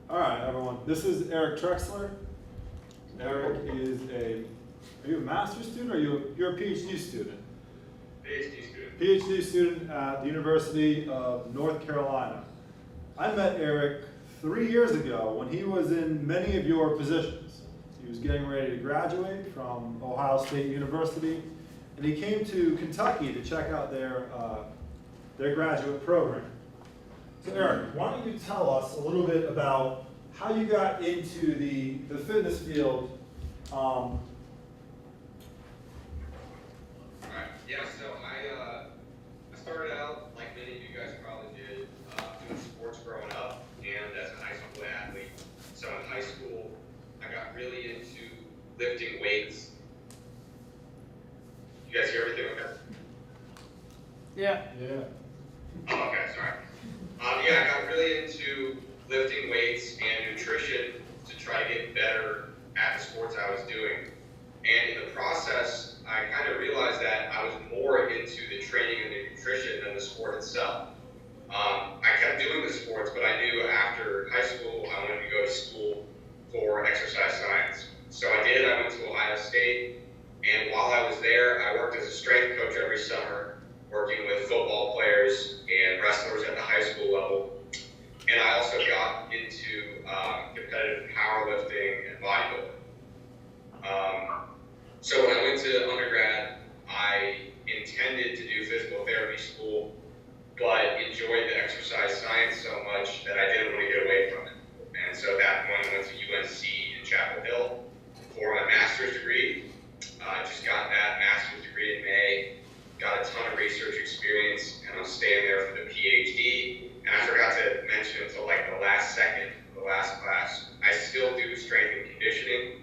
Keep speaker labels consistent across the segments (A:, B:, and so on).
A: All right, everyone. This is Eric Trexler. Eric is are you a master's student or you're a PhD student?
B: PhD student.
A: PhD student at the University of North Carolina. I met Eric 3 years ago when he was in many of your positions. He was getting ready to graduate from Ohio State University, and he came to Kentucky to check out their graduate program. So Eric, why don't you tell us a little bit about how you got into the fitness field?
B: Alright, yeah, so I started out, like many of you guys probably did, doing sports growing up and as a high school athlete. So in high school, I got really into lifting weights. You guys hear everything okay?
C: Yeah.
A: Yeah.
B: Oh, okay, sorry. Yeah, I got really into lifting weights and nutrition to try to get better at the sports I was doing. And in the process, I kind of realized that I was more into the training and the nutrition than the sport itself. I kept doing the sports, but I knew after high school I wanted to go to school for exercise science. So I did. I went to Ohio State, and while I was there, I worked as a strength coach every summer, working with football players and wrestlers at the high school level. And I also got into competitive powerlifting and bodybuilding. So when I went to undergrad, I intended to do physical therapy school, but enjoyed the exercise science so much that I didn't want to get away from it. And so at that point, I went to UNC in Chapel Hill for my master's degree. I just got that master's degree in May, got a ton of research experience, and I'm staying there for the PhD. And I forgot to mention until like the last second, the last class, I still do strength and conditioning.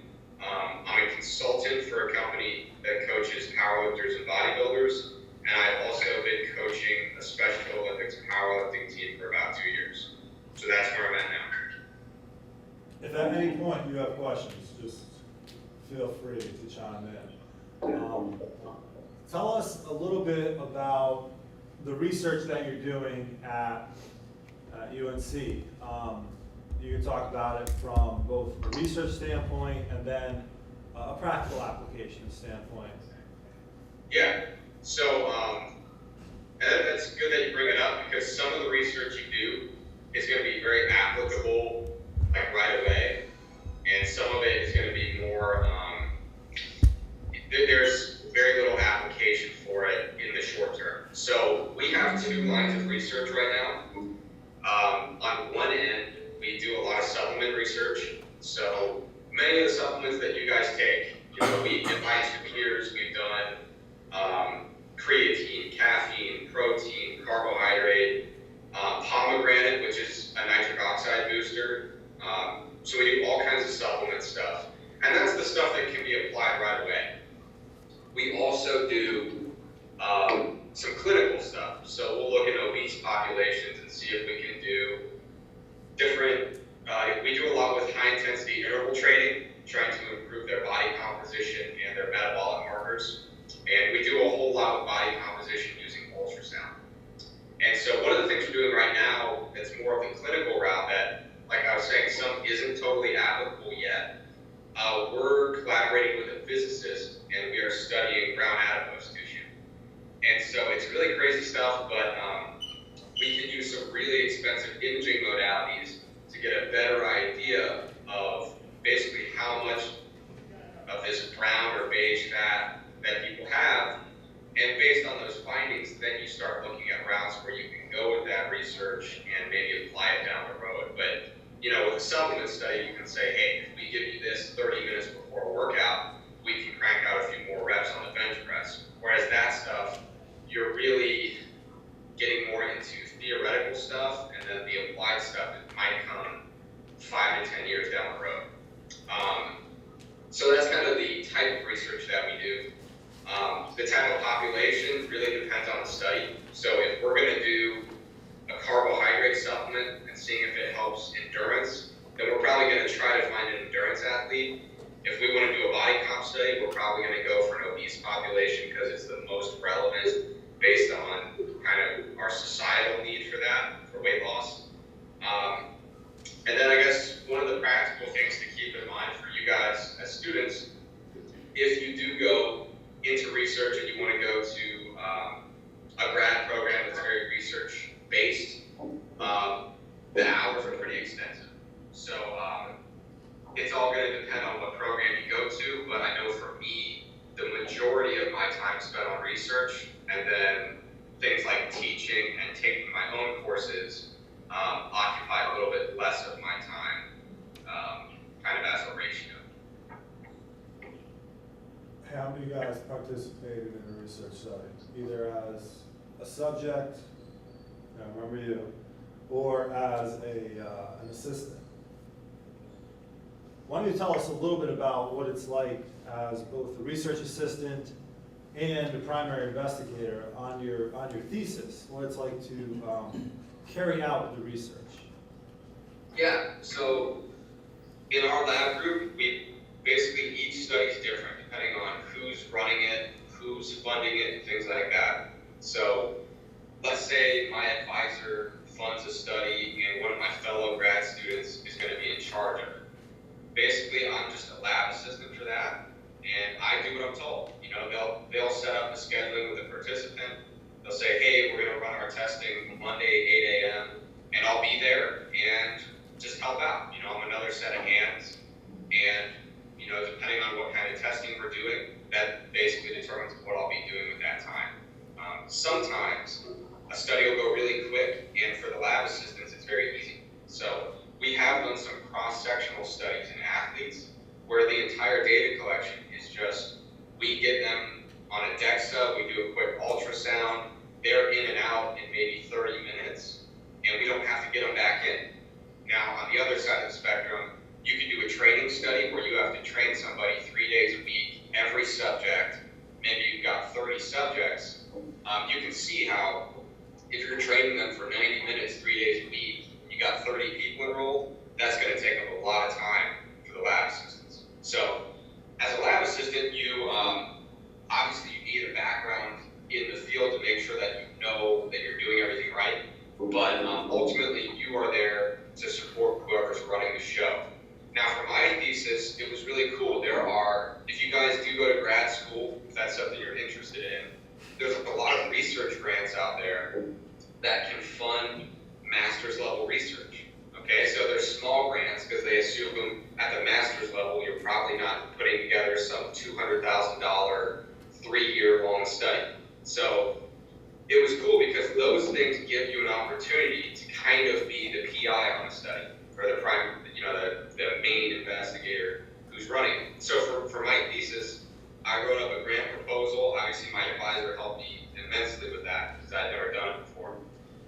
B: I'm a consultant for a company that coaches powerlifters and bodybuilders, and I've also been coaching a Special Olympics powerlifting team for about 2 years. So that's where I'm at now.
A: If at any point you have questions, just feel free to chime in. Tell us a little bit about the research that you're doing at UNC. You can talk about it from both a research standpoint and then a practical application standpoint.
B: Yeah, so and that's good that you bring it up because some of the research you do is going to be very applicable like right away, and some of it is going to be more, there's very little application for it in the short term. So we have 2 lines of research right now. On one end, we do a lot of supplement research. So many of the supplements that you guys take, we advise your peers, we've done creatine, caffeine, protein, carbohydrate, pomegranate, which is a nitric oxide booster. So we do all kinds of supplement stuff. And that's the stuff that can be applied right away. We also do some clinical stuff. So we'll look at obese populations and see if we can do different, we do a lot with high intensity interval training, trying to improve their body composition and their metabolic markers. And we do a whole lot with body composition using ultrasound. And so one of the things we're doing right now that's more of the clinical route that, like I was saying, some isn't totally applicable yet. We're collaborating with a physicist and we are studying brown adipose tissue. And so it's really crazy stuff, but we can use some really expensive imaging modalities to get a better idea of basically how much of this brown or beige fat that people have. And based on those findings, then you start looking at routes where you can go with that research and maybe apply it down the road. But with a supplement study, you can say, hey, if we give you this 30 minutes before a workout, we can crank out a few more reps on the bench press. Whereas that stuff, you're really getting more into theoretical stuff, and then the applied stuff that might come 5 to 10 years down the road. So that's kind of the type of research that we do. The type of population really depends on the study. So if we're going to do a carbohydrate supplement and seeing if it helps endurance, then we're probably going to try to find an endurance athlete. If we want to do a body comp study, we're probably going to go for an obese population because it's the most relevant based on kind of our societal need for that, for weight loss. And then I guess you guys as students, if you do go into research and you want to go to a grad program that's very research based, the hours are pretty extensive. So it's all going to depend on what program you go to, but I know for me, the majority of my time spent on research, and then things like teaching and taking my own courses occupy a little bit less of my time, kind of as a ratio.
A: How many of you guys participated in a research study, either as a subject, I remember you, or as an assistant? Why don't you tell us a little bit about what it's like as both a research assistant and a primary investigator on your thesis, what it's like to carry out the research?
B: Yeah, so in our lab group, basically each study is different depending on who's running it, who's funding it, and things like that. So let's say my advisor funds a study and one of my fellow grad students is going to be in charge of it. Basically, I'm just a lab assistant for that, and I do what I'm told. You know, they'll set up the scheduling with the participant. They'll say, hey, we're going to run our testing Monday, 8 a.m., and I'll be there and just help out. You know, I'm another set of hands, and, you know, depending on what kind of testing we're doing, that basically determines what I'll be doing with that time. Sometimes a study will go really quick, and for the lab assistants, it's very easy. So we have done some cross-sectional studies in athletes where the entire data collection is just, we get them on a DEXA, we do a quick ultrasound, they're in and out in maybe 30 minutes, and we don't have to get them back in. Now, on the other side of the spectrum, you can do a training study where you have to train somebody 3 days a week, every subject, maybe you've got 30 subjects. You can see how, if you're training them for 90 minutes, 3 days a week, you got 30 people enrolled, that's going to take up a lot of time for the lab assistants. So, as a lab assistant, you obviously you need a background in the field to make sure that you know that you're doing everything right. But ultimately, you are there to support whoever's running the show. Now, for my thesis, it was really cool. If you guys do go to grad school, if that's something you're interested in, there's a lot of research grants out there that can fund master's level research. Okay, so there's small grants because they assume at the master's level you're probably not putting together some $200,000 3-year-long study. So it was cool because those things give you an opportunity to kind of be the PI on a study, or the main investigator who's running. So for my thesis, I wrote up a grant proposal. Obviously, my advisor helped me immensely with that because I'd never done it before.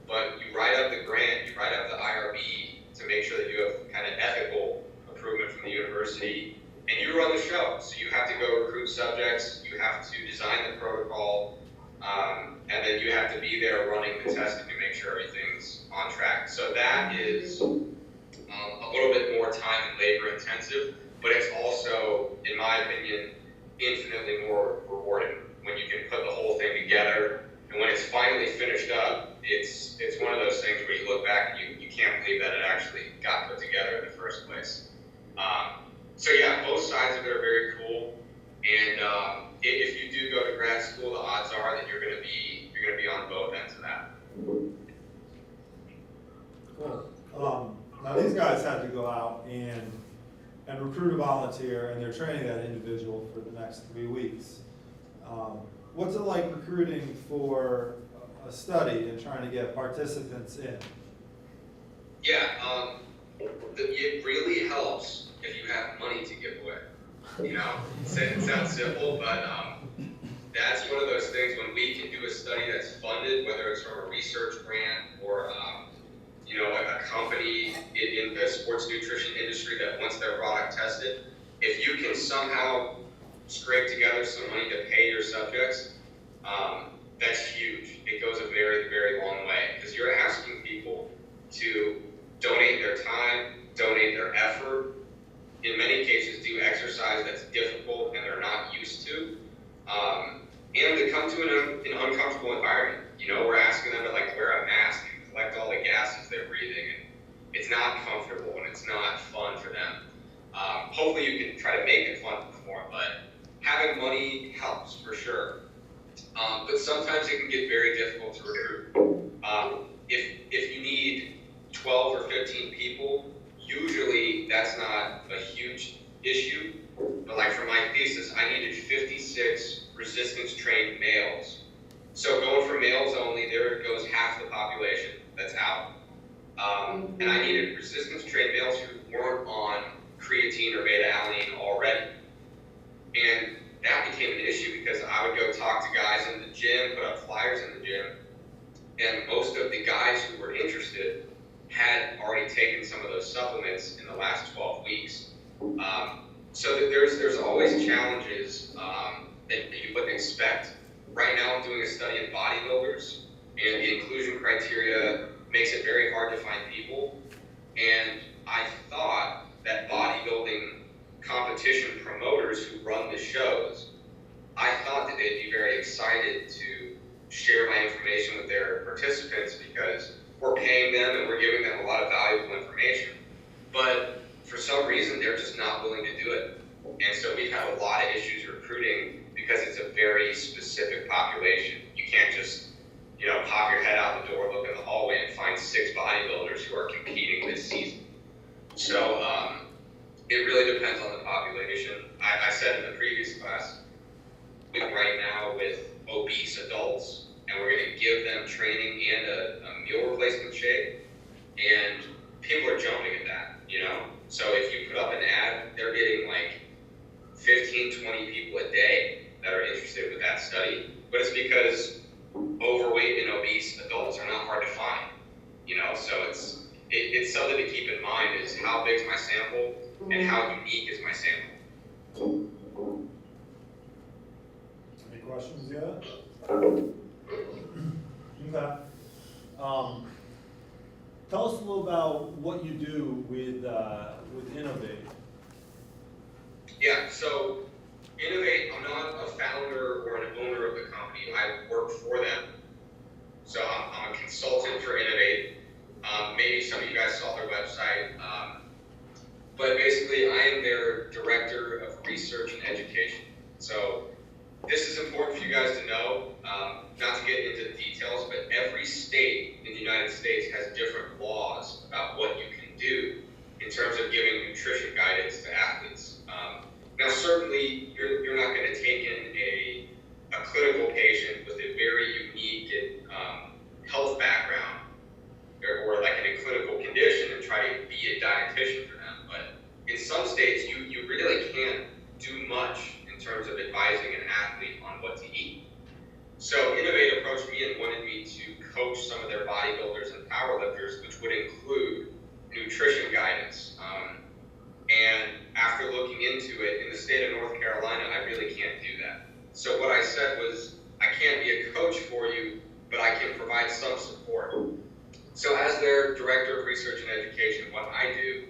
B: But you write up the grant, you write up the IRB to make sure that you have kind of ethical approval from the university, and you run the show. So you have to go recruit subjects, you have to design the protocol, and then you have to be there running the testing to make sure everything's on track. So that is a little bit more time and labor intensive, but it's also, in my opinion, infinitely more rewarding when you can put the whole thing together. And when it's finally finished up, it's one of those things where you look back and you can't believe that it actually got put together in the first place. So yeah, both sides of it are very cool. And if you do go to grad school, the odds are that you're gonna be on both ends of that.
A: Cool. Now these guys had to go out and recruit a volunteer, and they're training that individual for the next 3 weeks. What's it like recruiting for a study and trying to get participants in?
B: Yeah, it really helps if you have money to give away. You know, it sounds simple, but that's one of those things when we can do a study that's funded, whether it's from a research grant or a company in the sports nutrition industry that wants their product tested. If you can somehow scrape together some money to pay your subjects, that's huge. It goes a very, very long way because you're asking people to donate their time, donate their effort, in many cases do exercise that's difficult and they're not used to, and to come to an uncomfortable environment. You know, we're asking them to wear a mask and collect all the gases they're breathing, and it's not comfortable and it's not fun for them. hopefully you can try to make it fun to perform, but having money helps for sure. But sometimes it can get very difficult to recruit. If you need 12 or 15 people, usually that's not a huge issue. But like for my thesis, I needed 56 resistance trained males. So going for males only, there goes half the population that's out. And I needed resistance trained males who weren't on creatine or beta-alanine already. And that became an issue because I would go talk to guys in the gym, put up flyers in the gym, and most of the guys who were interested had already taken some of those supplements in the last 12 weeks. So that there's always challenges that you wouldn't expect. Right now I'm doing a study in bodybuilders, and the inclusion criteria makes it very hard to find people. And I thought that bodybuilding competition promoters who run the shows, I thought that they'd be very excited to share my information with their participants because we're paying them and we're giving them a lot of valuable information. But for some reason, they're just not willing to do it. And so we've had a lot of issues recruiting because it's a very specific population. You can't just, pop your head out the door, look in the hallway, and find 6 bodybuilders who are competing this season. So it really depends on the population. I said in the previous class, right now with obese adults, and we're going to give them training and a meal replacement shake, and people are jumping at that, So if you put up an ad, they're getting like 15, 20 people a day that are interested with that study, but it's because overweight and obese adults are not hard to find, so it's something to keep in mind is how big is my sample and how unique is my sample.
A: Any questions yet? Okay. Tell us a little about what you do with Innovate.
B: Yeah, so Innovate, I'm not a founder or an owner of the company. I work for them. So I'm a consultant for Innovate. Maybe some of you guys saw their website. But basically, I am their director of research and education. So this is important for you guys to know, not to get into the details, but every state in the United States has different laws about what you can do in terms of giving nutrition guidance to athletes. Now, certainly, you're not going to take in a clinical patient with a very unique health background or like in a clinical condition and try to be a dietitian for them. But in some states, you really can't do much in terms of advising an athlete on what to eat. So Innovate approached me and wanted me to coach some of their bodybuilders and powerlifters, which would include nutrition guidance. And after looking into it, in the state of North Carolina, I really can't do that. So what I said was, I can't be a coach for you, but I can provide some support. So as their director of research and education, what I do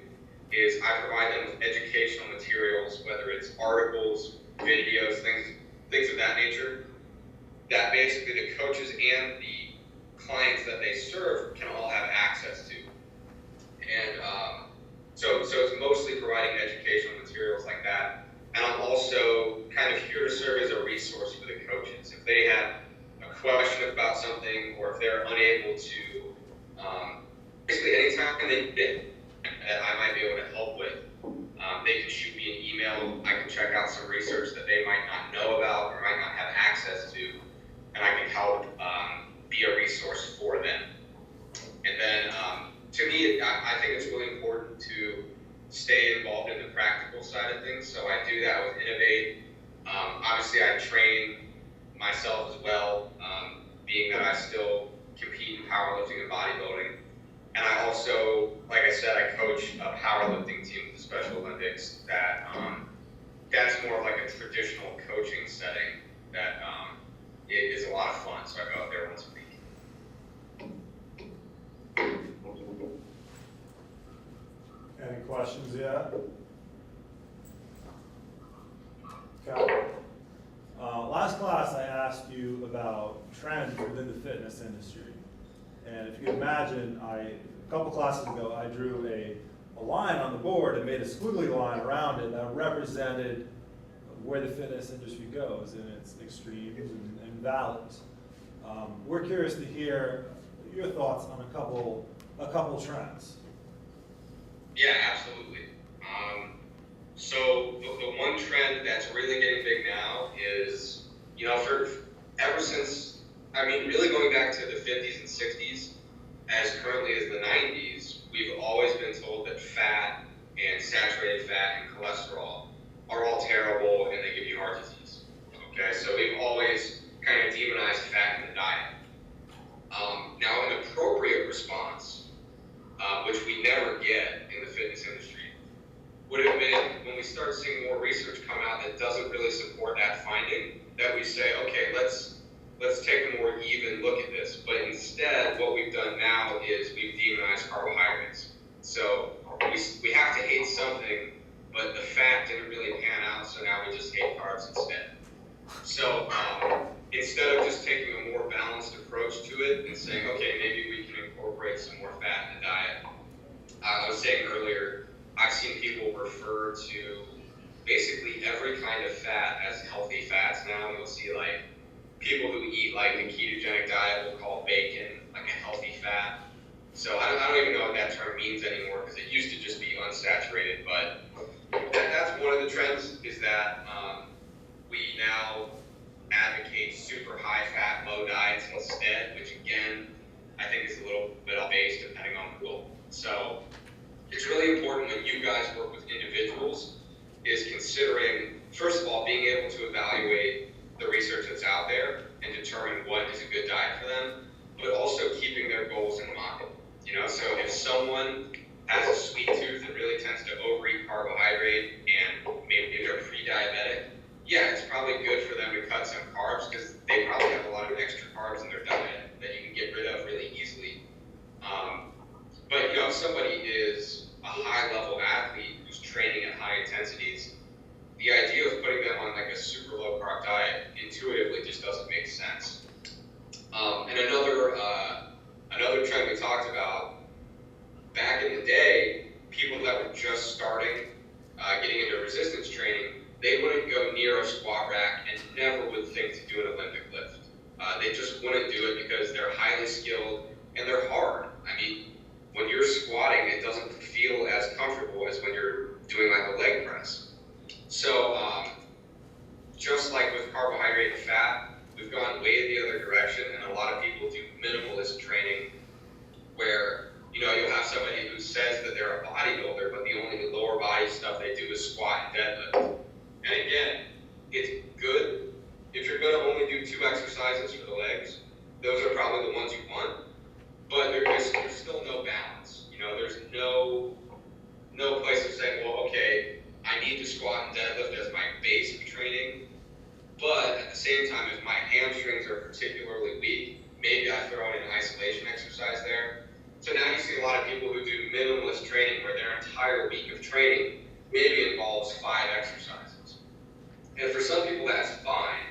B: is I provide them with educational materials, whether it's articles, videos, things of that nature, that basically the coaches and the clients that they serve can all have access to. And so it's mostly providing educational materials like that. And I'm also kind of here to serve as a resource for the coaches. If they have a question about something or if they're unable to, basically anytime they fit that I might be able to help with, they can shoot me an email. I can check out some research that they might not know about or might not have access to, and I can help be a resource for them. And then to me, I think it's really important to stay involved in the practical side of things. So I do that with Innovate. Obviously, I train myself as well, being that I still compete in powerlifting and bodybuilding. And I also, like I said, I coach a powerlifting team with the Special Olympics that's more like a traditional coaching setting that it is a lot of fun. So I go out there once a week.
A: Any questions yet? Okay. Last class I asked you about trends within the fitness industry. And if you can imagine, a couple classes ago, I drew a a line on the board and made a squiggly line around it that represented where the fitness industry goes in its extremes and valleys. We're curious to hear your thoughts on a couple trends.
B: Yeah, absolutely. So the one trend that's really getting big now is, for ever since, really going back to the 50s and 60s, as currently as the 90s, we've always been told that fat and saturated fat and cholesterol are all terrible and they give you heart disease. Okay, so we've always kind of demonized fat in the diet. Now, an appropriate response, which we never get in the fitness industry, would have been when we start seeing more research come out that doesn't really support that finding, that we say, okay, let's take a more even look at this. But instead, what we've done now is we've demonized carbohydrates. So we have to hate something, but the fat didn't really pan out, so now we just hate carbs instead. So instead of just taking a more balanced approach to it and saying, okay, maybe we can incorporate some more fat in the diet. I was saying earlier, I've seen people refer to basically every kind of fat as healthy fats now. You'll see like people who eat like the ketogenic diet will call bacon like a healthy fat. So I don't even know what that term means anymore because it used to just be unsaturated. But that's one of the trends is that we now advocate super high fat, low diets instead, which again, I think is a little bit off-base depending on the goal. So it's really important when you guys work with individuals is considering, first of all, being able to evaluate the research that's out there and determine what is a good diet for them, but also keeping their goals in mind. So if someone has a sweet tooth that really tends to overeat carbohydrate and maybe they're pre-diabetic, yeah, it's probably good for them to cut some carbs because they probably have a lot of extra carbs in their diet that you can get rid of really easily. But if somebody is a high-level athlete who's training at high intensities, the idea of putting them on like a super low-carb diet intuitively just doesn't make sense. And another trend we talked about, back in the day, people that were just starting getting into resistance training, they wouldn't go near a squat rack and never would think to do an Olympic lift. They just wouldn't do it because they're highly skilled and they're hard. When you're squatting, it doesn't feel as comfortable as when you're doing like a leg press. So just like with carbohydrate and fat, we've gone way the other direction, and a lot of people do minimalist training where you'll have somebody who says that they're a bodybuilder, but the only lower body stuff they do is squat and deadlift. And again, it's good if you're going to only do 2 exercises for the legs. Those are probably the ones you want, but there's still no balance. There's no place of saying, well, okay, I need to squat and deadlift as my base of training, but at the same time, if my hamstrings are particularly weak, maybe I throw in an isolation exercise there. So now you see a lot of people who do minimalist training where their entire week of training maybe involves 5 exercises. And for some people that's fine,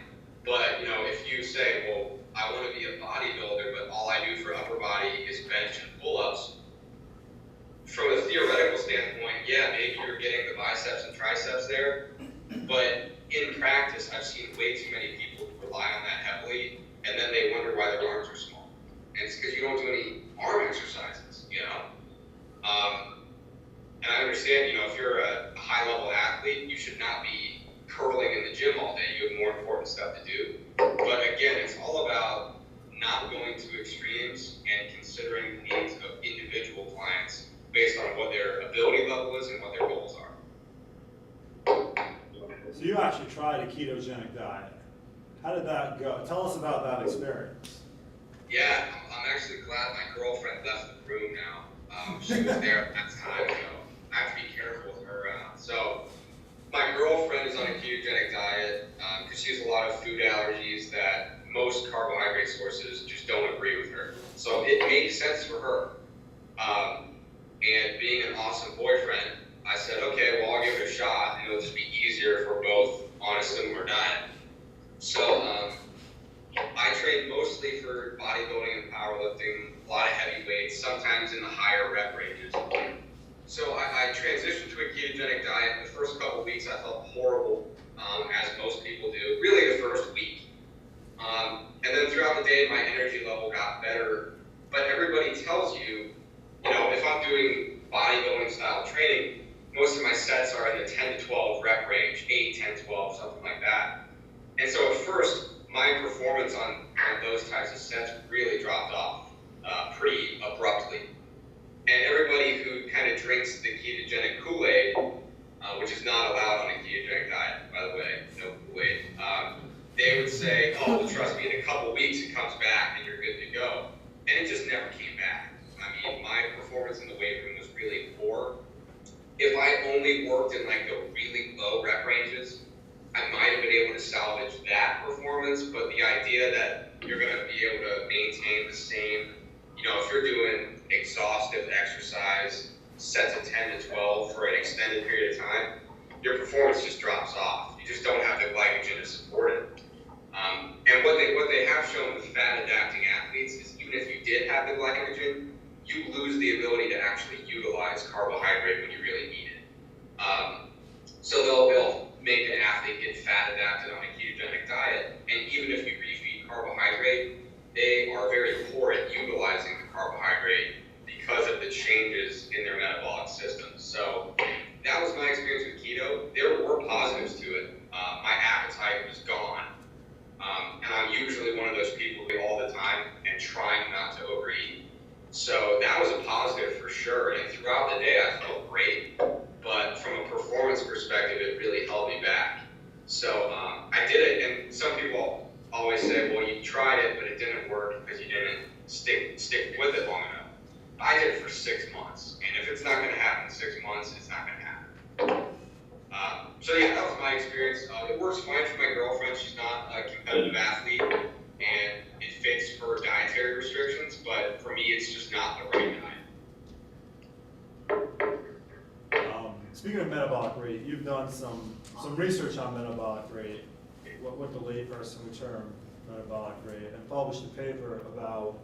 B: but if you say, well, I want to be a bodybuilder, but all I do for upper body is bench and pull-ups, from a theoretical standpoint, yeah, maybe you're getting the biceps and triceps there, but in practice, I've seen way too many people who rely on that heavily, and then they wonder why their arms are small. And it's because you don't do any arm exercises, And I understand, if you're a high-level athlete, you should not be curling in the gym all day. You have more important stuff to do. But again, it's all about not going to extremes and considering the needs of individual clients based on what their ability level is and what their goals are.
A: So you actually tried a ketogenic diet. How did that go? Tell us about that experience.
B: Yeah, I'm actually glad my girlfriend left the room now. She was there at that time, so I have to be careful with her around. So my girlfriend is on a ketogenic diet because she has a lot of food allergies that most carbohydrate sources just don't agree with her. So it made sense for her. And being an awesome boyfriend, I said, okay, well, I'll give it a shot, and it'll just be easier if we're both on a similar diet. So I train mostly for bodybuilding and powerlifting, a lot of heavy weights, sometimes in the higher rep ranges. So I ketogenic diet. The first couple weeks I felt horrible, as most people do, really the first week. And then throughout the day, my energy level got better. But everybody tells you, if I'm doing bodybuilding style training, most of my sets are in the 10 to 12 rep range, 8, 10, 12, something like that. And so at first, my performance on those types of sets really dropped off pretty abruptly. And everybody who kind of drinks the ketogenic Kool-Aid, which is not allowed on a ketogenic diet, by the way, no Kool-Aid, they would say, oh, well, trust me, in a couple weeks it comes back and you're good to go. And it just never came back. I mean, my performance in the weight room was really poor. If I only worked in like the really low rep ranges, I might have been able to salvage that performance, but the idea that you're going to be able to maintain the same, if you're doing exhaustive exercise, sets of 10 to 12 for an extended period of time, your performance just drops off. You just don't have the glycogen to support it. And what they have shown with fat adapting athletes is even if you did have the glycogen, you lose the ability to actually utilize carbohydrate when you really need it. So they'll make an athlete get fat adapted on a ketogenic diet, and even if you refeed carbohydrate, they are very poor at utilizing the carbohydrate because of the changes in their metabolic system. So that was my experience with keto. There were positives to it. My appetite was gone. And I'm usually one of those people who all the time and trying not to overeat. So that was a positive for sure. And throughout the day, I felt great. But from a performance perspective, it really held me back. So I did it. And some people always say, well, you tried it, but it didn't work because you didn't stick with it long enough. I did it for 6 months. And if it's not going to happen in 6 months, it's not going to happen. So yeah, that was my experience. It works fine for my girlfriend. She's not a competitive athlete, and it fits her dietary restrictions. But for me, it's just not the right diet.
A: Speaking of metabolic rate, you've done some research on metabolic rate, what the layperson would term metabolic rate, and published a paper about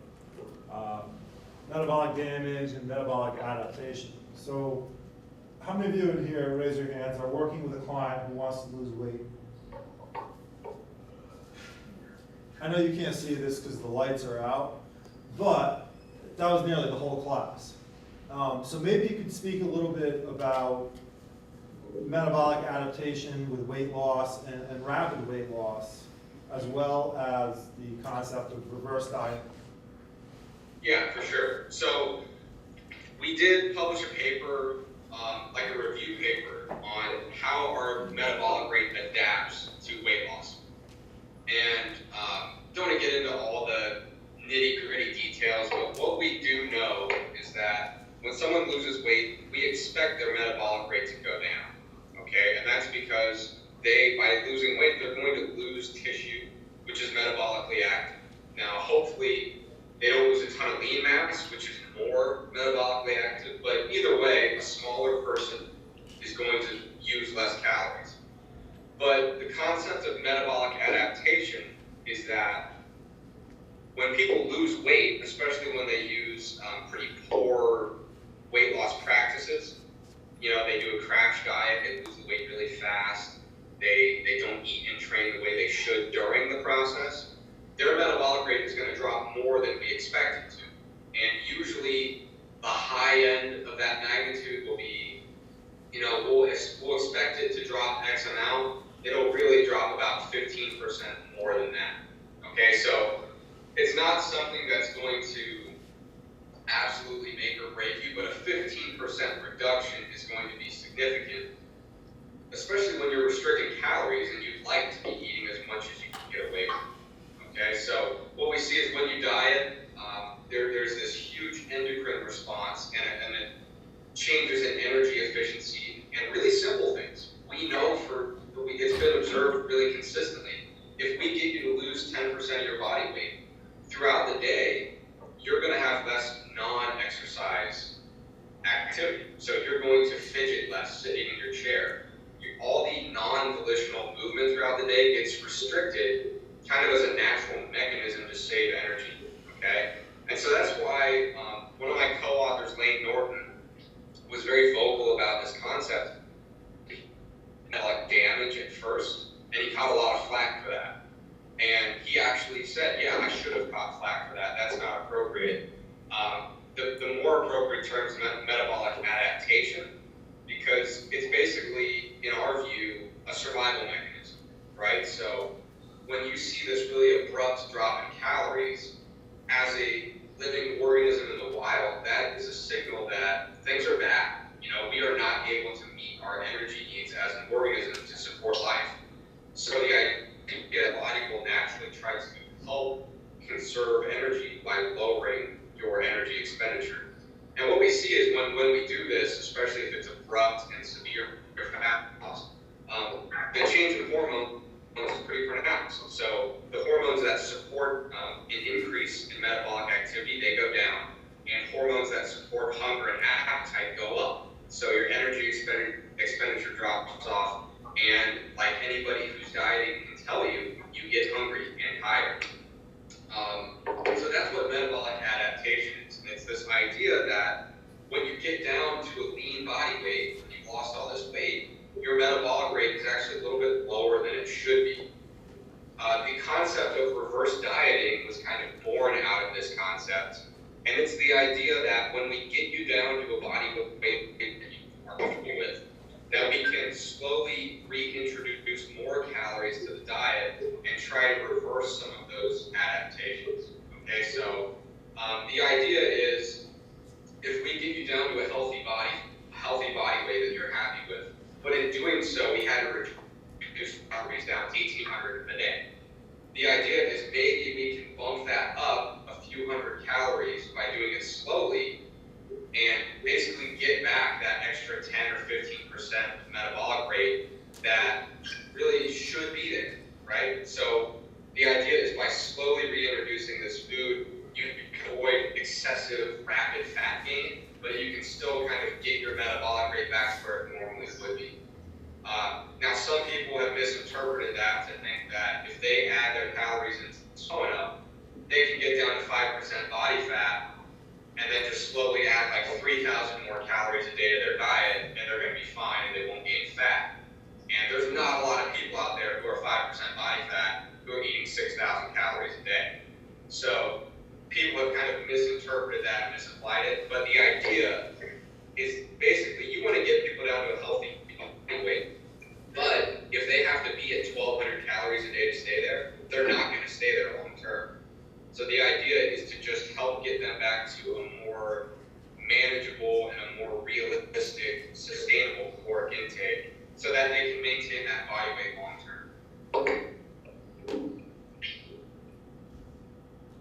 A: metabolic damage and metabolic adaptation. So, how many of you in here, raise your hands, are working with a client who wants to lose weight? I know you can't see this because the lights are out, but that was nearly the whole class. So maybe you could speak a little bit about metabolic adaptation with weight loss and rapid weight loss, as well as the concept of reverse diet.
B: Yeah, for sure. So we did publish a paper, like a review paper, on how our metabolic rate adapts to weight loss. And don't want to get into all the nitty-gritty details, but what we do know is that when someone loses weight, we expect their metabolic rate to go down, okay? And that's because by losing weight, they're going to lose tissue, which is metabolically active. Now, hopefully, they don't lose a ton of lean mass, which is more metabolically active, but either way, a smaller person is going to use less calories. But the concept of metabolic adaptation is that when people lose weight, especially when they use pretty poor weight loss practices, they do a crash diet, they lose the weight really fast, they don't eat and train the way they should during the process, their metabolic rate is going to drop more than we expect it to. And usually the high end of that magnitude will be, we'll expect it to drop X amount. It'll really drop about 15% more than that. Okay, so it's not something that's going to absolutely make or break you, but a 15% reduction is going to be significant, especially when you're restricting calories and you'd like to be eating as much as you can get away with. Okay, so what we see is when you diet, there's this huge endocrine response, and it changes in energy efficiency and really simple things. We know it's been observed really consistently. If we get you to lose 10% of your body weight throughout the day, you're going to have less non-exercise activity. So you're going to fidget less sitting in your chair. All the non-volitional movement throughout the day gets restricted kind of as a natural mechanism to save energy, okay? And so that's why one of my co-authors, Lane Norton, was very vocal about this concept. shorter term is metabolic adaptation, because it's basically, in our view, a survival mechanism, right? So when you see this really abrupt drop in calories, as a living organism in the wild, that is a signal that things are bad. You know, we are not able to meet our energy needs as an organism to support life. So the idea that body will naturally try to help conserve energy by lowering your energy expenditure. And what we see is when we do this, especially if it's abrupt and severe fat loss, the change in hormones is pretty pronounced. So the hormones that support an increase in metabolic activity, they go down, and hormones that support hunger and appetite go up. So your energy expenditure drops off, and like anybody who's dieting can tell you, you get hungry and tired. So that's what metabolic adaptation is. And it's this idea that when you get down to a lean body weight, when you've lost all this weight, your metabolic rate is actually a little bit lower than it should be. The concept of reverse dieting was kind of born out of this concept. And it's the idea that when we get you down to a body weight that you are comfortable with, that we can slowly reintroduce more calories to the diet and try to reverse some of those adaptations. Okay, so the idea is, if we get you down to a healthy body weight that you're happy with, but in doing so, we had to reduce calories down to 1,800 a day. The idea is maybe we can bump that up a few hundred calories by doing it slowly, and basically get back that extra 10 or 15% metabolic rate that really should be there, right? So the idea is by slowly reintroducing this food, you can avoid excessive rapid fat gain, but you can still kind of get your metabolic rate back to where it normally would be. Now, some people have misinterpreted that to think that if they add their calories and so up, they can get down to 5% body fat and then just slowly add like 3,000 more calories a day to their diet, and they're going to be fine and they won't gain fat. And there's not a lot of people out there who are 5% body fat who are eating 6,000 calories a day. So people have kind of misinterpreted that and misapplied it, but the idea is basically you want to get people down to a healthy weight. But if they have to be at 1,200 calories a day to stay there, they're not going to stay there long term. So the idea is to just help get them back to a more manageable and a more realistic, sustainable caloric intake so that they can maintain that body weight long term.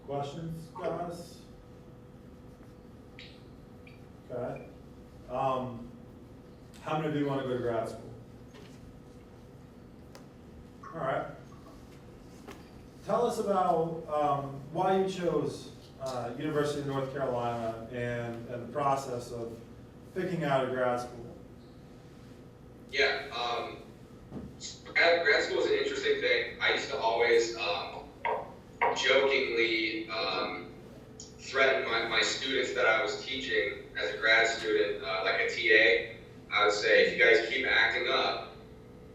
A: Questions, guys? Okay. How many of you want to go to grad school? All right. Tell us about why you chose University of North Carolina and the process of picking out a grad school.
B: Yeah, grad school is an interesting thing. I used to always jokingly threaten my students that I was teaching as a grad student, like a TA. I would say, if you guys keep acting up,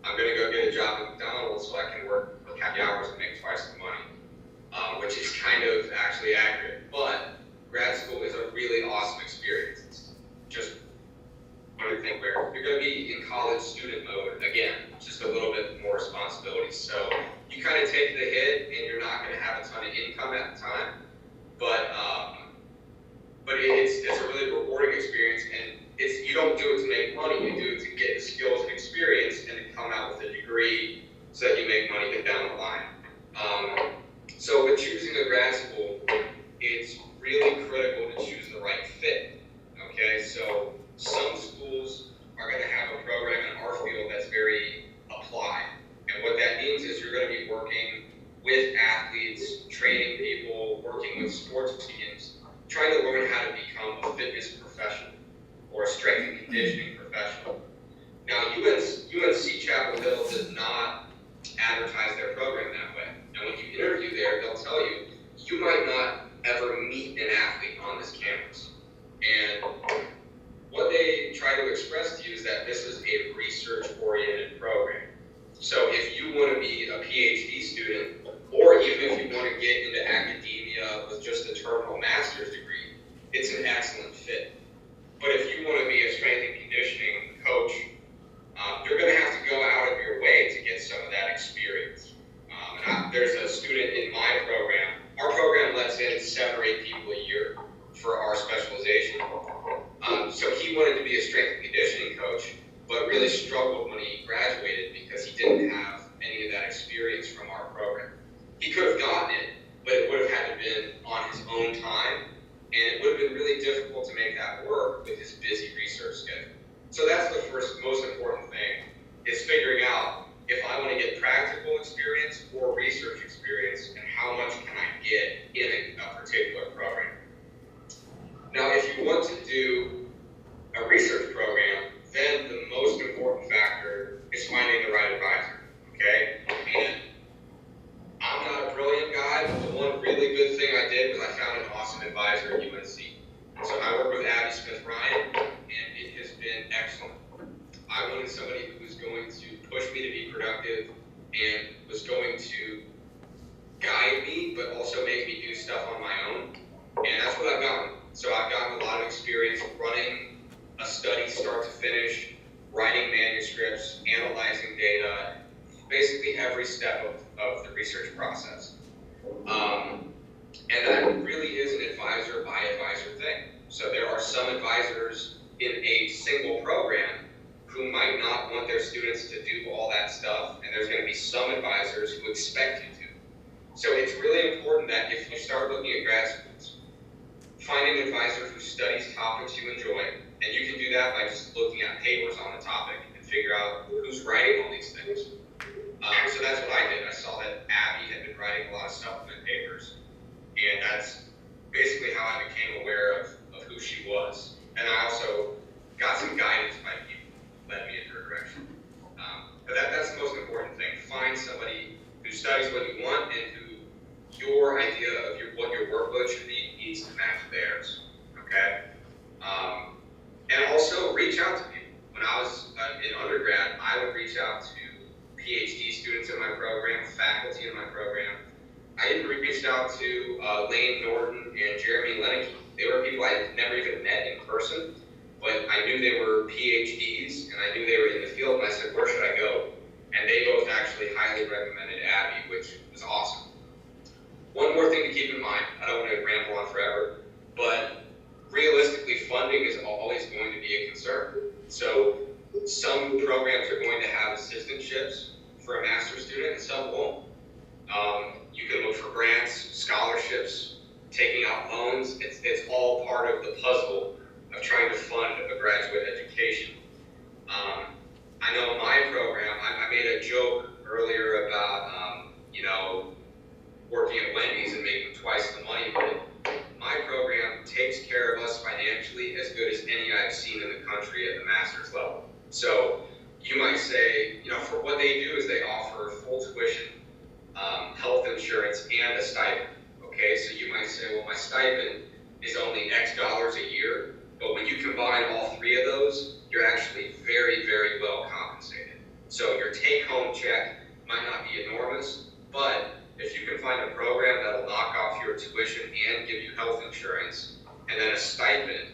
B: I'm going to go get a job at McDonald's so I can work happy hours and make twice the money, which is kind of actually accurate. But grad school is a really awesome experience. It's just one thing where you're going to be in college student mode again, just a little bit more responsibility. So you kind of take the hit, and you're not going to have a ton of income at the time, but it's a really rewarding experience, and you don't do it to make money. You do it to get the skills and experience, and to come out with a degree so that you make money down the line. So with choosing a grad school, it's really critical to choose the right fit. Okay, so some schools are going to have a program in our field that's very applied. And what that means is you're going to be working with athletes, training people, working with sports teams, trying to learn how to become a fitness professional or a strength and conditioning professional. Now, UNC Chapel Hill does not advertise their program that way. And when you interview there, they'll tell you, you might not ever meet an athlete on this campus. And what they try to express to you is that this is a research-oriented program. So if you want to be a PhD student, or even if you want to get into academia with just a terminal master's degree, it's an excellent fit. But if you want to be a strength and conditioning coach, you're going to have to go out of your way to get some of that experience. There's a student in my program. Our program lets in 7 or 8 people a year for our specialization. So he wanted to be a strength and conditioning coach, but really struggled when he graduated because he didn't have any of that experience from our program. He could have gotten it, but it would have had to have been on his own time, and it would have been really difficult to make that work with his busy research schedule. So that's the first most important thing, is figuring out if I want to get practical experience or research experience, and how much can I get in a particular program. Now, if you want to do a research program, then the most important factor is finding the right advisor, okay? And I'm not a brilliant guy, but the one really good thing I did was I found an awesome advisor at UNC. So I work with Abby Smith-Ryan, and it has been excellent. I wanted somebody who was going to push me to be productive and was going to guide me, but also make me do stuff on my own. And that's what I've gotten. So I've gotten a lot of experience running a study start to finish, writing manuscripts, analyzing data, basically every step of the research process. And that really is an advisor by advisor thing. So there are some advisors in a single program who might not want their students to do all that stuff, and there's going to be some advisors who expect you to. So it's really important that if you start looking at grad schools, find an advisor who studies topics you enjoy, and you can do that by just looking at papers on the topic and figure out who's writing all these things. So that's what I did. I saw that Abby had been writing a lot of supplement papers, and that's basically how I became aware of who she was. And I also got some guidance by people who led me in her direction. But that's the most important thing. Find somebody who studies what you want and who your idea of what your workload should be needs to match theirs. Okay? And also reach out to people. When I was in undergrad, I would reach out to PhD students in my program, faculty in my program. I even reached out to Lane Norton and Jeremy Lennicky. They were people I had never even met in person, but I knew they were PhDs, and I knew they were in the field, and I said, where should I go? And they both actually highly recommended Abby, which was awesome. One more thing to keep in mind, I don't want to ramble on forever, but realistically, funding is always going to be a concern. So some programs are going to have assistantships for a master's student, and some won't. You can look for grants, scholarships, taking out loans. It's all part of the puzzle of trying to fund a graduate education. I know in my program, I made a joke earlier about, working at Wendy's and making twice the money, but my program takes care of us financially as good as any I've seen in the country at the master's level. So you might say, for what they do is they offer full tuition, health insurance, and a stipend. Okay, so you might say, well, my stipend is only X dollars a year, but when you combine all 3 of those, you're actually very, very well compensated. So your take-home check might not be enormous, but if you can find a program that'll knock off your tuition and give you health insurance, and then a stipend,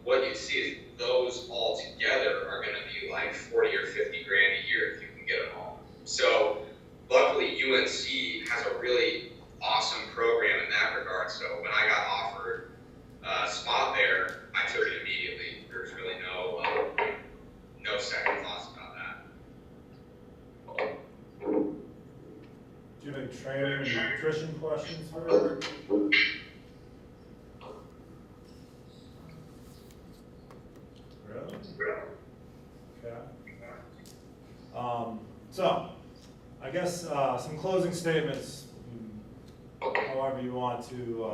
B: what you see is those all together are going to be like 40 or 50 grand a year if you can get them all. So luckily UNC has a really awesome program in that regard. So when I got offered a spot there, I took it immediately. There's really no second thoughts about that.
A: Do you have any training and nutrition questions for Eric? Really? Okay. So, I guess some closing statements, however you want to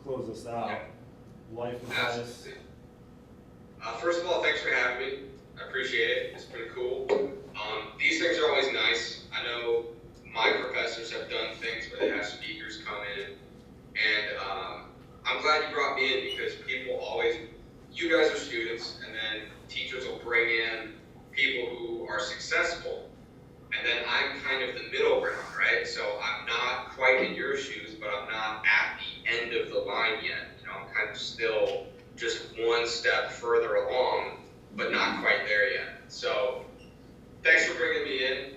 A: close this out. Life advice.
B: Absolutely. First of all, thanks for having me. I appreciate it. It's been cool. These things are always nice. I know my professors have done things where they have speakers come in, and I'm glad you brought me in because people always, you guys are students, and then teachers will bring in people who are successful, and then I'm kind of the middle ground, right? So I'm not quite in your shoes, but I'm not at the end of the line yet. I'm kind of still just one step further along, but not quite there yet. So thanks for bringing me in.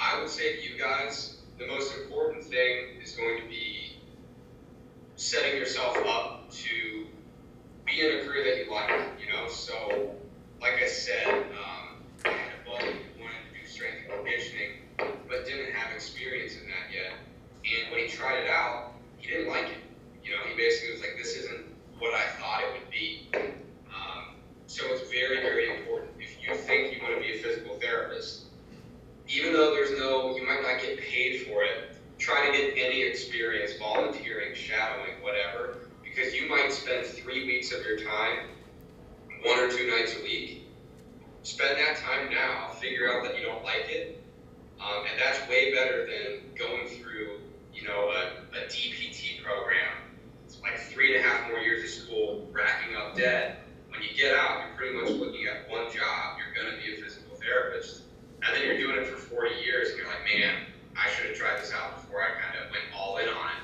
B: I would say to you guys, the most important thing is going to be setting yourself up to be in a career that you like, So, like I said, I had a buddy who wanted to do strength and conditioning, but didn't have experience in that yet. And when he tried it out, he didn't like it. He basically was like, this isn't what I thought it would be. So it's very, very important. If you think you want to be a physical therapist, even though you might not get paid for it, try to get any experience, volunteering, shadowing, whatever, because you might spend 3 weeks of your time, 1 or 2 nights a week. Spend that time now, figure out that you don't like it, and that's way better than going through, a DPT program. It's like 3.5 more years of school, racking up debt. When you get out, you're pretty much looking at one job. You're going to be a physical therapist, and then you're doing it for 40 years, and you're like, man, I should have tried this out before I kind of went all in on it.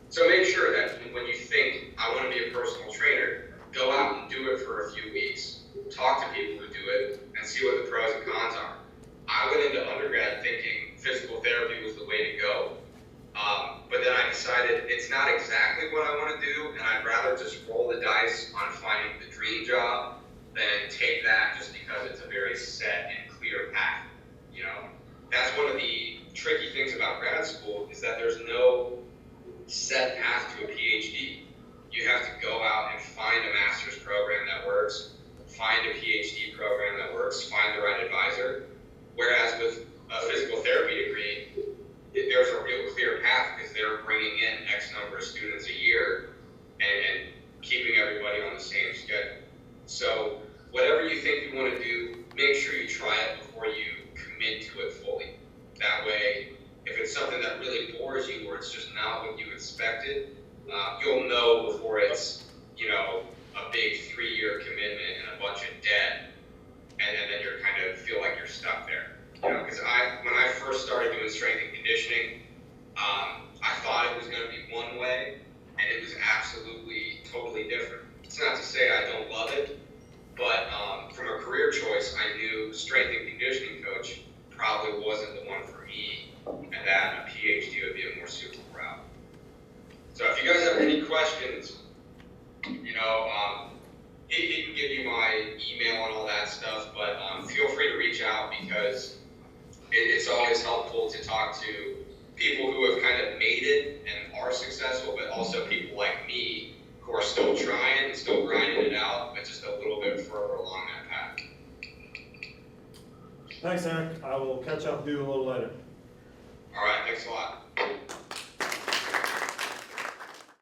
B: So make sure that when you think, I want to be a personal trainer, go out and do it for a few weeks. Talk to people who do it and see what the pros and cons are. I went into undergrad thinking physical therapy was the way to go. But then I decided it's not exactly what I want to do, and I'd rather just roll the dice on finding the dream job than take that just because it's a very set and clear path. That's one of the tricky things about grad school is that there's no set path to a PhD. You have to go out and find a master's program that works, find a PhD program that works, find the right advisor. Whereas with a physical therapy degree, there's a real clear path because they're bringing in X number of students a year and keeping everybody on the same schedule. So whatever you think you want to do, make sure you try it before you commit to it fully. That way, if it's something that really bores you or it's just not what you expected, you'll know before it's, a big 3-year commitment and a bunch of debt, and then you're kind of feel like you're stuck there. Because when I first started doing strength and conditioning, I thought it was going to be one way, and it was absolutely totally different. It's not to say I don't love it, but from a career choice, I knew strength and conditioning coach probably wasn't the one for me, and that a PhD would be a more suitable route. So if you guys have any questions, he can give you my email and all that stuff, but feel free to reach out because it's always helpful to talk to people who have kind of made it and are successful, but also people like me who are still trying and still grinding it out, but just a little bit further along that path.
A: Thanks, Eric. I will catch up with you a little later.
B: All right, thanks a lot.